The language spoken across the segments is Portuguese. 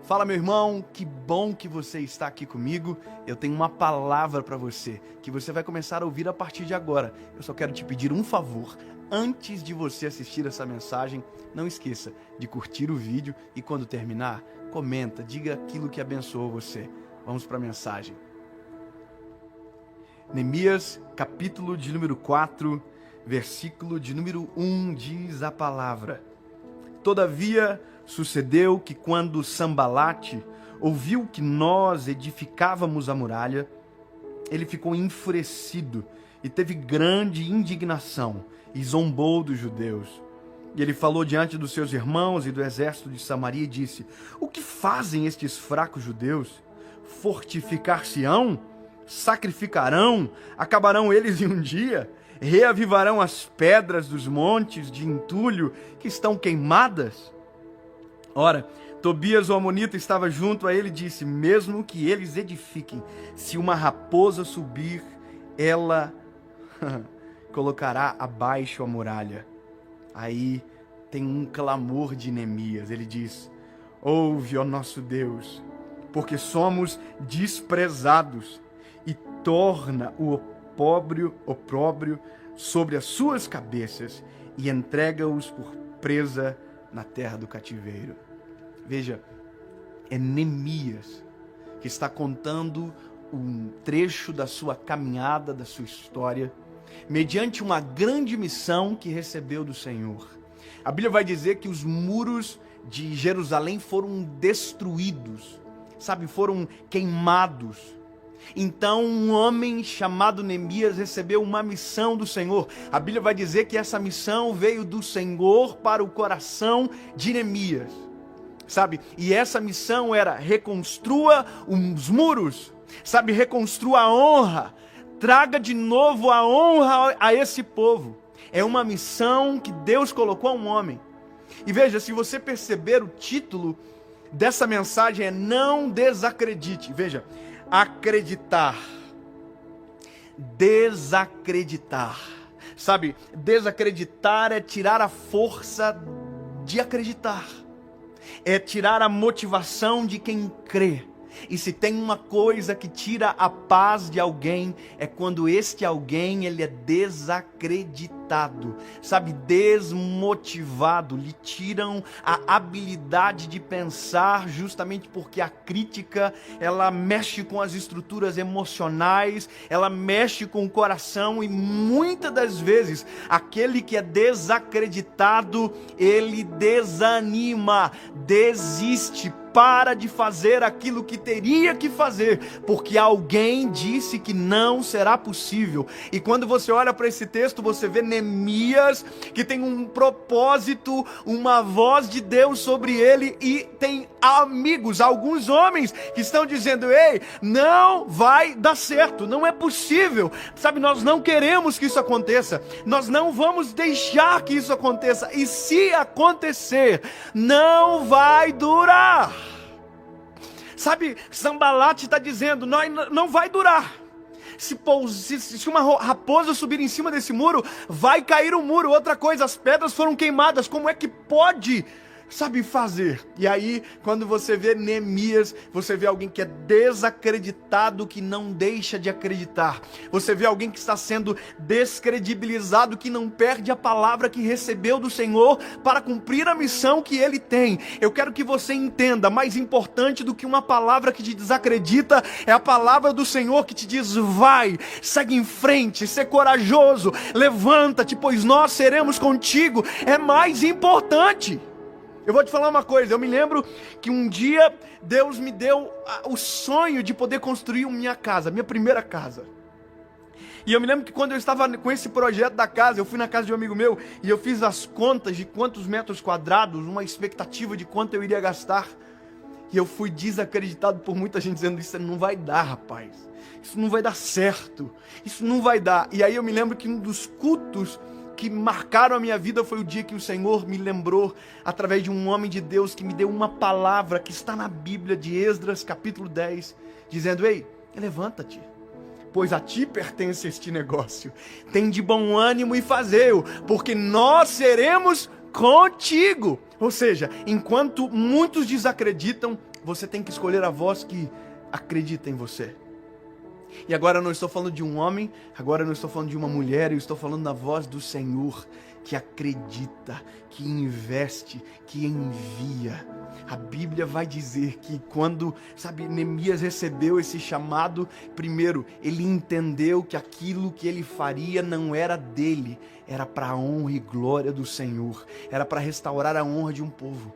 Fala, meu irmão, que bom que você está aqui comigo. Eu tenho uma palavra para você, que você vai começar a ouvir a partir de agora. Eu só quero te pedir um favor. Antes de você assistir essa mensagem, não esqueça de curtir o vídeo e quando terminar, comenta, diga aquilo que abençoou você. Vamos para a mensagem. Neemias, capítulo de número 4, versículo de número 1, diz a palavra: Todavia, sucedeu que quando Sambalate ouviu que nós edificávamos a muralha, ele ficou enfurecido e teve grande indignação e zombou dos judeus. E ele falou diante dos seus irmãos e do exército de Samaria e disse: O que fazem estes fracos judeus? Fortificar-se-ão? Sacrificarão? Acabarão eles em um dia? Reavivarão as pedras dos montes de entulho que estão queimadas? Ora, Tobias o amonita estava junto a ele e disse: Mesmo que eles edifiquem, se uma raposa subir, ela colocará abaixo a muralha. Aí tem um clamor de Neemias. Ele diz: Ouve, ó nosso Deus, porque somos desprezados, e torna o opróbrio sobre as suas cabeças e entrega-os por presa na terra do cativeiro. Veja, é Neemias que está contando um trecho da sua caminhada, da sua história, mediante uma grande missão que recebeu do Senhor. A Bíblia vai dizer que os muros de Jerusalém foram destruídos, foram queimados. Então um homem chamado Neemias recebeu uma missão do Senhor. A Bíblia vai dizer que essa missão veio do Senhor para o coração de Neemias. E essa missão era: reconstrua os muros, reconstrua a honra, traga de novo a honra a esse povo. É uma missão que Deus colocou a um homem. E veja, se você perceber, o título dessa mensagem é Não Desacredite. Veja, acreditar, desacreditar. Desacreditar é tirar a força de acreditar. É tirar a motivação de quem crê. E se tem uma coisa que tira a paz de alguém, é quando este alguém ele é desacreditado, desmotivado. Lhe tiram a habilidade de pensar, justamente porque a crítica, ela mexe com as estruturas emocionais, ela mexe com o coração, e muitas das vezes aquele que é desacreditado, ele desanima, desiste, para de fazer aquilo que teria que fazer, porque alguém disse que não será possível. E quando você olha para esse texto, você vê Neemias, que tem um propósito, uma voz de Deus sobre ele, e tem amigos, alguns homens que estão dizendo: ei, não vai dar certo, não é possível, nós não queremos que isso aconteça, nós não vamos deixar que isso aconteça, e se acontecer, não vai durar. Sambalate está dizendo: não vai durar. Se uma raposa subir em cima desse muro, vai cair o muro. Outra coisa, as pedras foram queimadas. Como é que pode fazer? E aí, quando você vê Neemias, você vê alguém que é desacreditado, que não deixa de acreditar. Você vê alguém que está sendo descredibilizado, que não perde a palavra que recebeu do Senhor para cumprir a missão que ele tem. Eu quero que você entenda: mais importante do que uma palavra que te desacredita é a palavra do Senhor que te diz: vai, segue em frente, ser corajoso, levanta-te, pois nós seremos contigo. É mais importante. Eu vou te falar uma coisa, eu me lembro que um dia Deus me deu o sonho de poder construir minha casa, minha primeira casa. E eu me lembro que quando eu estava com esse projeto da casa, eu fui na casa de um amigo meu e eu fiz as contas de quantos metros quadrados, uma expectativa de quanto eu iria gastar. E eu fui desacreditado por muita gente dizendo: isso não vai dar, rapaz, isso não vai dar certo, isso não vai dar. E aí eu me lembro que um dos cultos que marcaram a minha vida foi o dia que o Senhor me lembrou, através de um homem de Deus, que me deu uma palavra que está na Bíblia, de Esdras, capítulo 10, dizendo: ei, levanta-te, pois a ti pertence este negócio. Tem de bom ânimo e fazei-o, porque nós seremos contigo. Ou seja, enquanto muitos desacreditam, você tem que escolher a voz que acredita em você. E agora eu não estou falando de um homem, agora eu não estou falando de uma mulher, eu estou falando da voz do Senhor, que acredita, que investe, que envia. A Bíblia vai dizer que quando, Neemias recebeu esse chamado, primeiro, ele entendeu que aquilo que ele faria não era dele, era para a honra e glória do Senhor, era para restaurar a honra de um povo.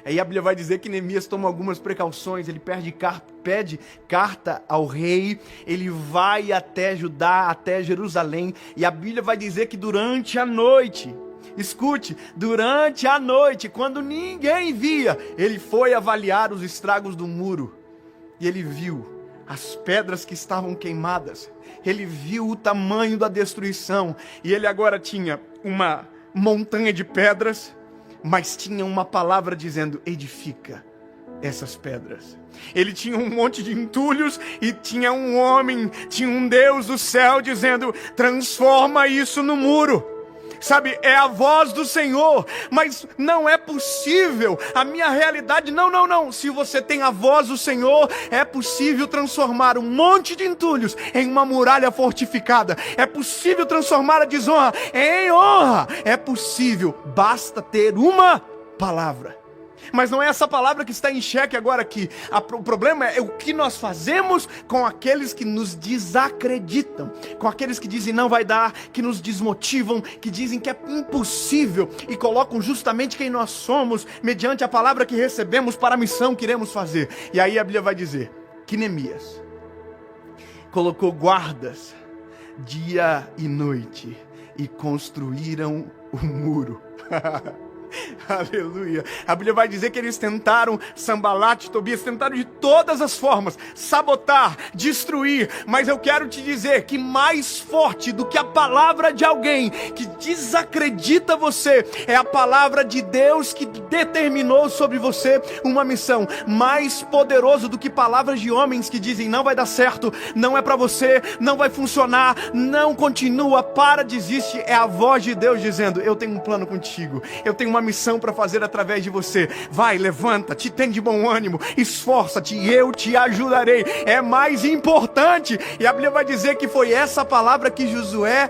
Aí a Bíblia vai dizer que Neemias toma algumas precauções, ele pede carta ao rei, ele vai até Judá, até Jerusalém, e a Bíblia vai dizer que durante a noite, escute, durante a noite, quando ninguém via, ele foi avaliar os estragos do muro, e ele viu as pedras que estavam queimadas, ele viu o tamanho da destruição, e ele agora tinha uma montanha de pedras, mas tinha uma palavra dizendo: edifica essas pedras. Ele tinha um monte de entulhos e tinha um homem, tinha um Deus do céu dizendo: transforma isso no muro. É a voz do Senhor, mas não é possível, a minha realidade, não, se você tem a voz do Senhor, é possível transformar um monte de entulhos em uma muralha fortificada, é possível transformar a desonra em honra, é possível, basta ter uma palavra. Mas não é essa palavra que está em xeque agora aqui. O problema é o que nós fazemos com aqueles que nos desacreditam, com aqueles que dizem não vai dar, que nos desmotivam, que dizem que é impossível e colocam justamente quem nós somos mediante a palavra que recebemos para a missão que iremos fazer. E aí a Bíblia vai dizer que Neemias colocou guardas dia e noite e construíram o muro. Aleluia. A Bíblia vai dizer que eles tentaram, Sanbalat e Tobias tentaram de todas as formas sabotar, destruir, mas eu quero te dizer que mais forte do que a palavra de alguém que desacredita você é a palavra de Deus que determinou sobre você uma missão. Mais poderoso do que palavras de homens que dizem não vai dar certo, não é para você, não vai funcionar, não continua, para, desiste. É a voz de Deus dizendo: eu tenho um plano contigo, eu tenho uma missão para fazer através de você. Vai, levanta-te, tem de bom ânimo, esforça-te e eu te ajudarei. É mais importante. E a Bíblia vai dizer que foi essa palavra que Josué,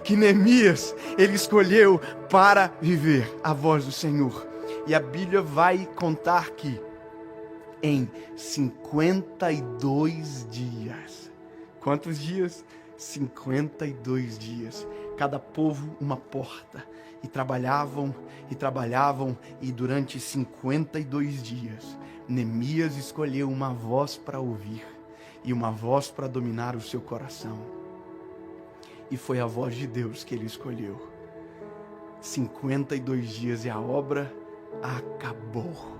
que Neemias, ele escolheu para viver a voz do Senhor. E a Bíblia vai contar que em 52 dias. Quantos dias? 52 dias. Cada povo uma porta. E trabalhavam, e durante 52 dias, Neemias escolheu uma voz para ouvir, e uma voz para dominar o seu coração. E foi a voz de Deus que ele escolheu. 52 dias e a obra acabou.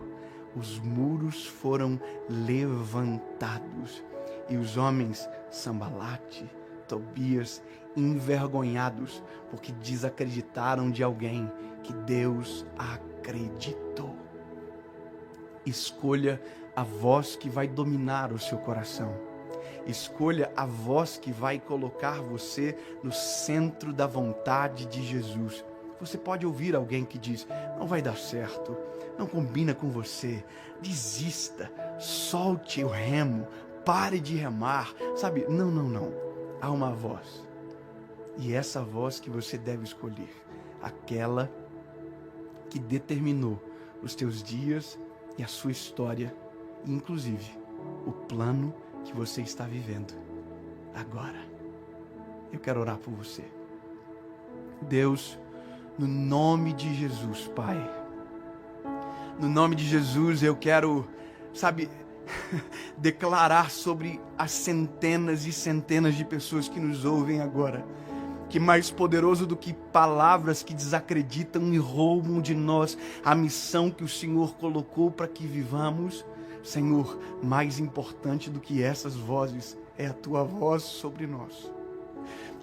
Os muros foram levantados, e os homens, Sanbalat, Tobias, envergonhados, porque desacreditaram de alguém que Deus acreditou. Escolha a voz que vai dominar o seu coração. Escolha a voz que vai colocar você no centro da vontade de Jesus. Você pode ouvir alguém que diz: não vai dar certo, não combina com você, desista, solte o remo, pare de remar, não. Há uma voz. E essa voz que você deve escolher, aquela que determinou os teus dias e a sua história, e inclusive o plano que você está vivendo agora. Eu quero orar por você. Deus, no nome de Jesus, Pai, no nome de Jesus eu quero, declarar sobre as centenas e centenas de pessoas que nos ouvem agora, que mais poderoso do que palavras que desacreditam e roubam de nós a missão que o Senhor colocou para que vivamos, Senhor, mais importante do que essas vozes é a Tua voz sobre nós.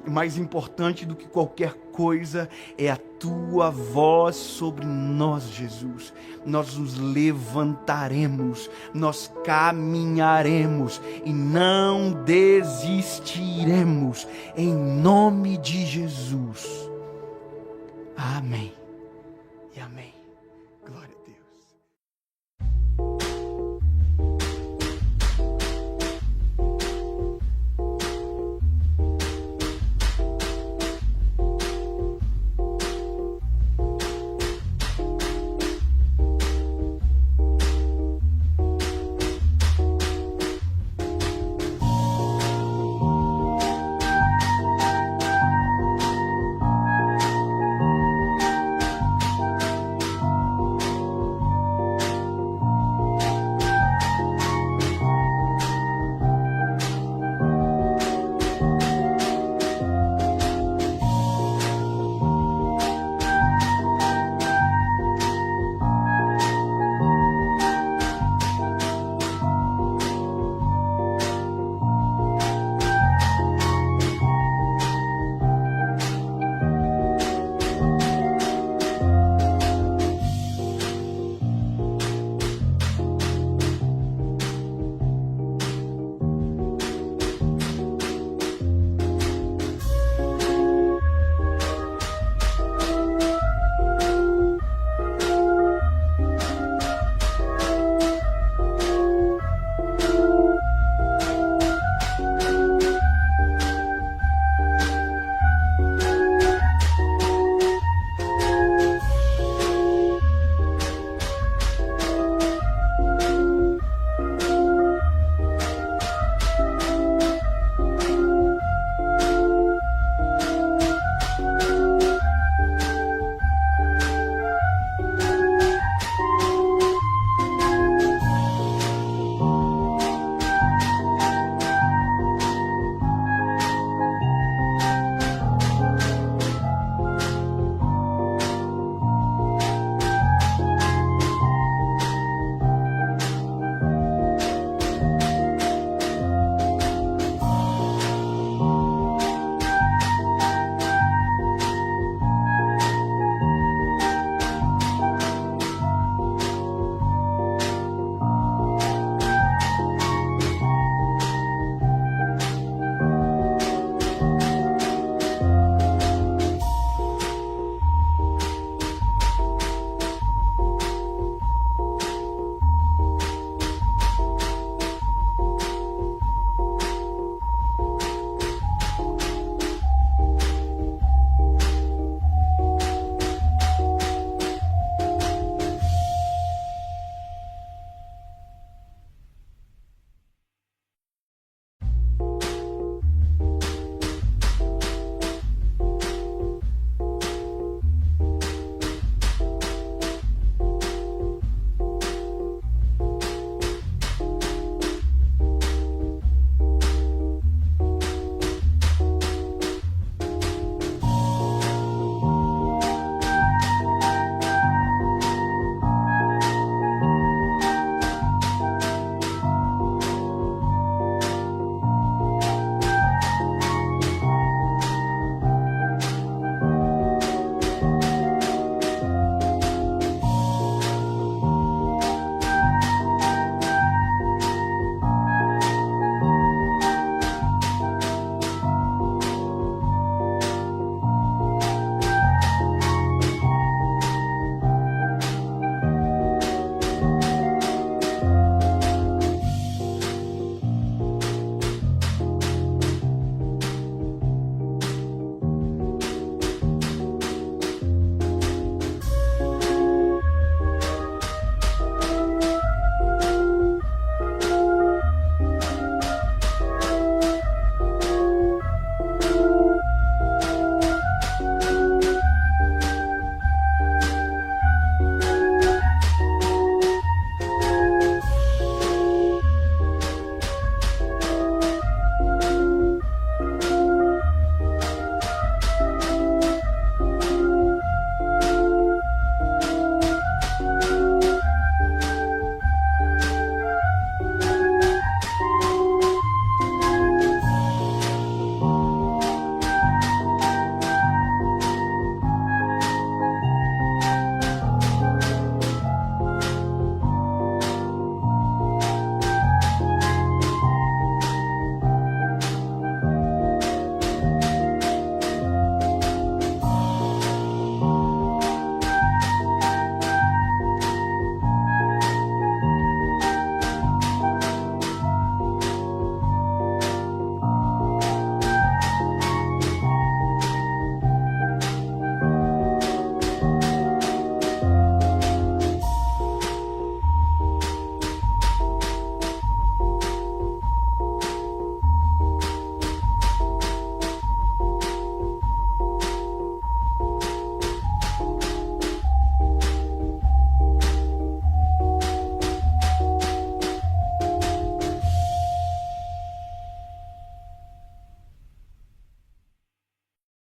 Mais importante do que qualquer coisa é a Tua voz sobre nós, Jesus. Nós nos levantaremos, nós caminharemos e não desistiremos, em nome de Jesus. Amém e amém. Glória a Deus.